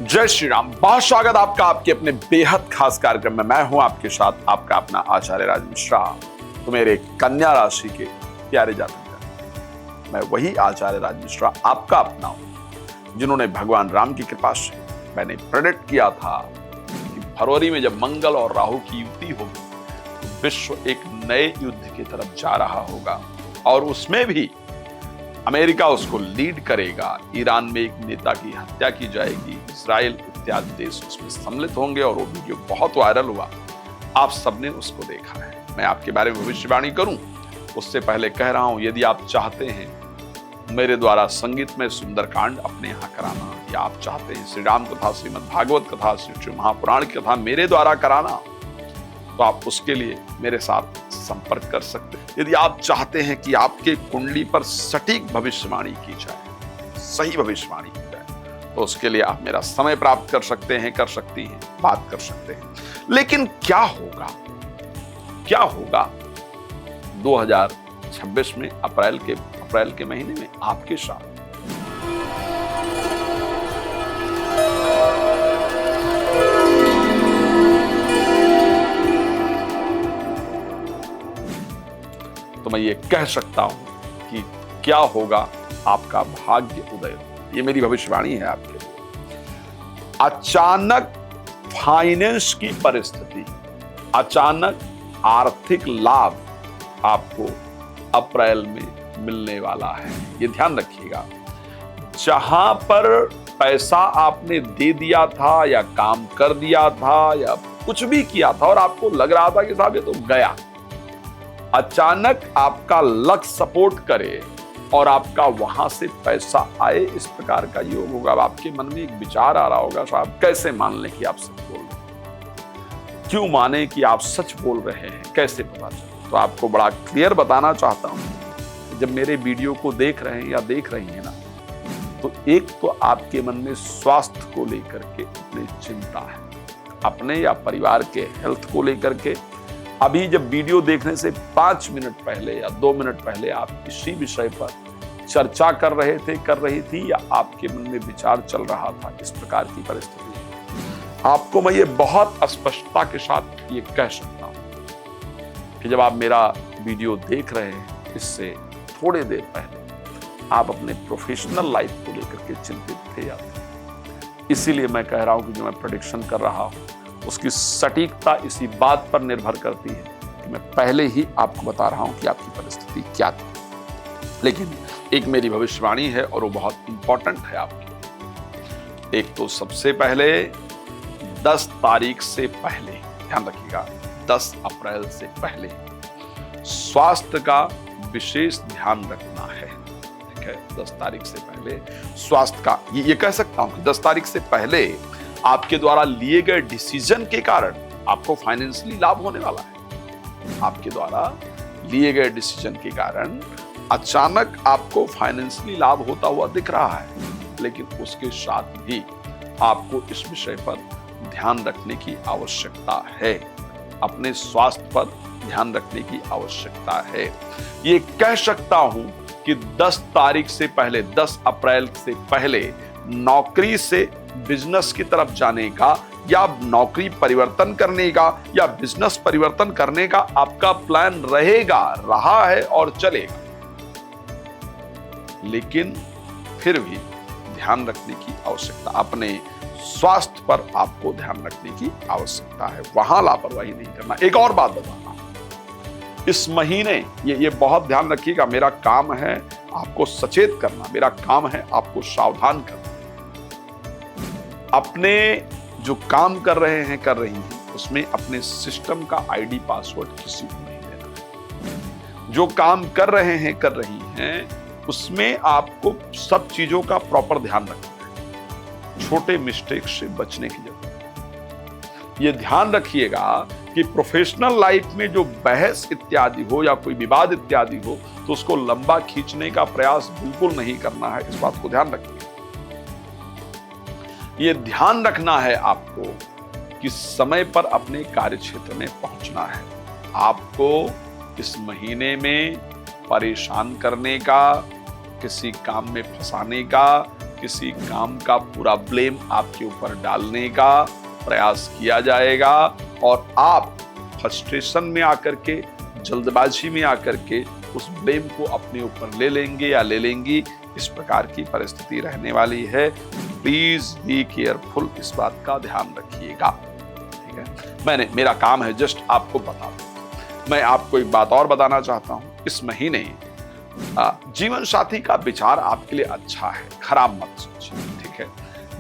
जय श्री राम। बहुत स्वागत आपका आपके अपने बेहद खास कार्यक्रम में। मैं हूं आपके साथ आपका अपना आचार्य राज मिश्रा। तो मेरे कन्या राशि के प्यारे जातक, मैं वही आचार्य राज मिश्रा आपका अपना हूं जिन्होंने भगवान राम की कृपा से मैंने प्रेडिक्ट किया था कि फरवरी में जब मंगल और राहु की युति होगी तो विश्व एक नए युद्ध की तरफ जा रहा होगा और उसमें भी अमेरिका उसको लीड करेगा। ईरान में एक नेता की हत्या की जाएगी, इजराइल इत्यादि देश उसमें सम्मिलित होंगे और वो वीडियो बहुत वायरल हुआ। आप सबने उसको देखा है। मैं आपके बारे में भविष्यवाणी करूं उससे पहले कह रहा हूं, यदि आप चाहते हैं मेरे द्वारा संगीत में सुंदरकांड अपने यहाँ कराना, या आप चाहते हैं श्री राम कथा, श्रीमद् भागवत कथा, श्री महापुराण की कथा मेरे द्वारा कराना, तो आप उसके लिए मेरे साथ संपर्क कर सकते हैं। यदि आप चाहते हैं कि आपके कुंडली पर सटीक भविष्यवाणी की जाए, सही भविष्यवाणी की जाए, तो उसके लिए आप मेरा समय प्राप्त कर सकते हैं, कर सकती हैं, बात कर सकते हैं। लेकिन क्या होगा 2026 में अप्रैल के महीने में आपके साथ? तो मैं ये कह सकता हूं कि क्या होगा, आपका भाग्य उदय हो। ये मेरी भविष्यवाणी है आपके लिए। अचानक फाइनेंस की परिस्थिति, अचानक आर्थिक लाभ आपको अप्रैल में मिलने वाला है। ये ध्यान रखिएगा। जहां पर पैसा आपने दे दिया था या काम कर दिया था या कुछ भी किया था और आपको लग रहा था कि साहब ये तो गया, अचानक आपका लक सपोर्ट करे और आपका वहां से पैसा आए, इस प्रकार का योग होगा। अब आपके मन में एक विचार आ रहा होगा, साहब कैसे मान लें कि आप सच बोल रहे हैं, क्यों माने कि आप सच बोल रहे हैं, कैसे पता चले? तो आपको बड़ा क्लियर बताना चाहता हूं, जब मेरे वीडियो को देख रहे हैं या देख रही हैं ना, तो एक तो आपके मन में स्वास्थ्य को लेकर के अपनी चिंता है, अपने या परिवार के हेल्थ को लेकर के। अभी जब वीडियो देखने से 5 मिनट पहले या 2 मिनट पहले आप इसी विषय पर चर्चा कर रही थी या आपके मन में विचार चल रहा था, इस प्रकार की परिस्थिति, आपको मैं ये बहुत स्पष्टता के साथ ये कह सकता हूं कि जब आप मेरा वीडियो देख रहे हैं, इससे थोड़ी देर पहले आप अपने प्रोफेशनल लाइफ को लेकर के चिंतित थे या थे। इसीलिए मैं कह रहा हूं कि जो मैं प्रेडिक्शन कर रहा हूं उसकी सटीकता इसी बात पर निर्भर करती है कि मैं पहले ही आपको बता रहा हूं कि आपकी परिस्थिति क्या थी। लेकिन एक मेरी भविष्यवाणी है और वो बहुत इंपॉर्टेंट है आपकी। एक तो सबसे पहले 10 तारीख से पहले, ध्यान रखिएगा, 10 अप्रैल से पहले स्वास्थ्य का विशेष ध्यान रखना है। ठीक है, 10 तारीख से पहले स्वास्थ्य का, ये कह सकता हूं कि 10 तारीख से पहले आपके द्वारा लिए गए डिसीजन के कारण आपको फाइनेंशियली लाभ होने वाला है। आपके द्वारा लिए गए डिसीजन के कारण अचानक आपको फाइनेंशियली लाभ होता हुआ दिख रहा है। लेकिन उसके साथ भी आपको इस विषय पर ध्यान रखने की आवश्यकता है, अपने स्वास्थ्य पर ध्यान रखने की आवश्यकता है। ये कह सकता हूं कि 10 तारीख से पहले, 10 अप्रैल से पहले नौकरी से बिजनेस की तरफ जाने का या नौकरी परिवर्तन करने का या बिजनेस परिवर्तन करने का आपका प्लान रहेगा, रहा है और चलेगा। लेकिन फिर भी ध्यान रखने की आवश्यकता, अपने स्वास्थ्य पर आपको ध्यान रखने की आवश्यकता है, वहां लापरवाही नहीं करना। एक और बात बताना, इस महीने ये बहुत ध्यान रखिएगा, मेरा काम है आपको सचेत करना, मेरा काम है आपको सावधान करना। अपने जो काम कर रहे हैं, कर रही हैं, उसमें अपने सिस्टम का आईडी पासवर्ड किसी को नहीं देना। जो काम कर रहे हैं, कर रही हैं, उसमें आपको सब चीजों का प्रॉपर ध्यान रखना है। छोटे मिस्टेक से बचने की जरूरत है। ये ध्यान रखिएगा कि प्रोफेशनल लाइफ में जो बहस इत्यादि हो या कोई विवाद इत्यादि हो, तो उसको लंबा खींचने का प्रयास बिल्कुल नहीं करना है। इस बात को ध्यान रखिए। ये ध्यान रखना है आपको कि समय पर अपने कार्य क्षेत्र में पहुंचना है। आपको इस महीने में परेशान करने का, किसी काम में फंसाने का किसी काम का पूरा ब्लेम आपके ऊपर डालने का प्रयास किया जाएगा और आप फ्रस्ट्रेशन में आकर के, जल्दबाजी में आकर के उस ब्लेम को अपने ऊपर ले लेंगे या ले लेंगी। इस प्रकार की परिस्थिति रहने वाली है। प्लीज बी केयरफुल, इस बात का ध्यान रखिएगा। ठीक है, मेरा काम है जस्ट आपको बता दूं। मैं आपको एक बात और बताना चाहता हूं, इस महीने जीवन साथी का विचार आपके लिए अच्छा है, खराब मत सोचिए। ठीक है,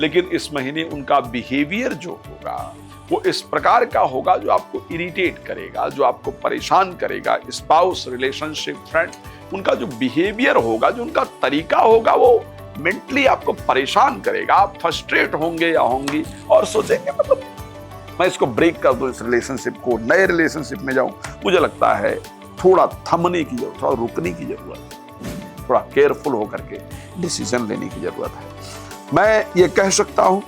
लेकिन इस महीने उनका बिहेवियर जो होगा वो इस प्रकार का होगा जो आपको इरिटेट करेगा, जो आपको परेशान करेगा। स्पाउस, रिलेशनशिप, फ्रेंड, उनका जो बिहेवियर होगा, जो उनका तरीका होगा, वो मेंटली आपको परेशान करेगा। आप फ्रस्ट्रेट होंगे या होंगी और सोचेंगे मतलब मैं इसको ब्रेक कर दूं, इस रिलेशनशिप को, नए रिलेशनशिप में जाऊं। मुझे लगता है थोड़ा थमने की जरूरत, थोड़ा रुकने की जरूरत है, थोड़ा केयरफुल होकर के डिसीजन लेने की जरूरत है। मैं ये कह सकता हूं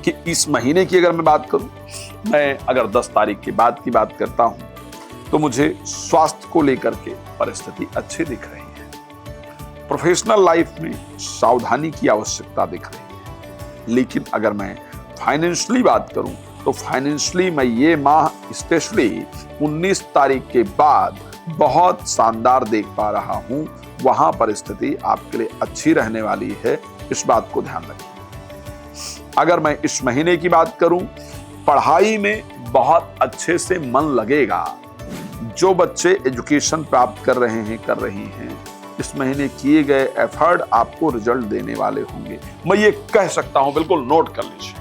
कि इस महीने की अगर मैं बात करूं, मैं अगर 10 तारीख के बाद की बात करता हूं तो मुझे स्वास्थ्य को लेकर के परिस्थिति अच्छी दिख रही है। प्रोफेशनल लाइफ में सावधानी की आवश्यकता दिख रही है। लेकिन अगर मैं फाइनेंशियली बात करूं तो फाइनेंशियली मैं ये माह स्पेशली 19 तारीख के बाद बहुत शानदार देख पा रहा हूं। वहां परिस्थिति आपके लिए अच्छी रहने वाली है, इस बात को ध्यान रखिए। अगर मैं इस महीने की बात करूं, पढ़ाई में बहुत अच्छे से मन लगेगा। जो बच्चे एजुकेशन प्राप्त कर रहे हैं, कर रही हैं, इस महीने किए गए एफर्ट आपको रिजल्ट देने वाले होंगे। मैं ये कह सकता हूं, बिल्कुल नोट कर लीजिए।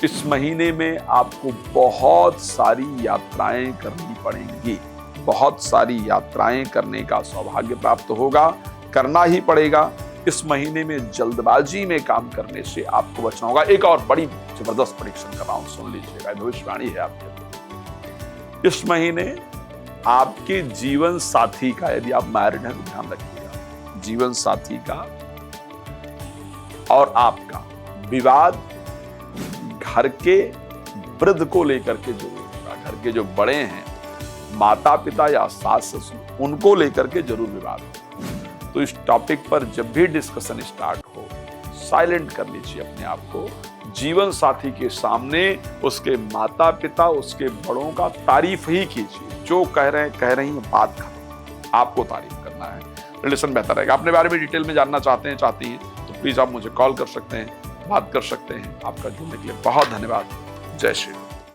इस महीने में आपको बहुत सारी यात्राएं करनी पड़ेंगी। बहुत सारी यात्राएं करने का सौभाग्य प्राप्त होगा, करना ही पड़ेगा। इस महीने में जल्दबाजी में काम करने से आपको बचना होगा। एक और बड़ी जबरदस्त प्रेडिक्शन कर रहा हूं, सुन लीजिएगा, भविष्यवाणी है आपके। इस महीने आपके जीवन साथी का, यदि आप मैरिड हैं तो ध्यान रखिएगा, जीवन साथी का और आपका विवाद घर के वृद्ध को लेकर के जरूर होगा। घर के जो बड़े हैं, माता पिता या सास ससुर, उनको लेकर के जरूर विवाद होगा। तो इस टॉपिक पर जब भी डिस्कशन स्टार्ट हो, साइलेंट कर लीजिए अपने आप को। जीवन साथी के सामने उसके माता पिता, उसके बड़ों का तारीफ ही कीजिए। जो कह रही हैं, बात खत्म, आपको तारीफ करना है, रिलेशन बेहतर रहेगा। अपने बारे में डिटेल में जानना चाहती हैं तो प्लीज आप मुझे कॉल कर सकते हैं, बात कर सकते हैं। आपका जुड़ने के लिए बहुत धन्यवाद। जय श्री राम।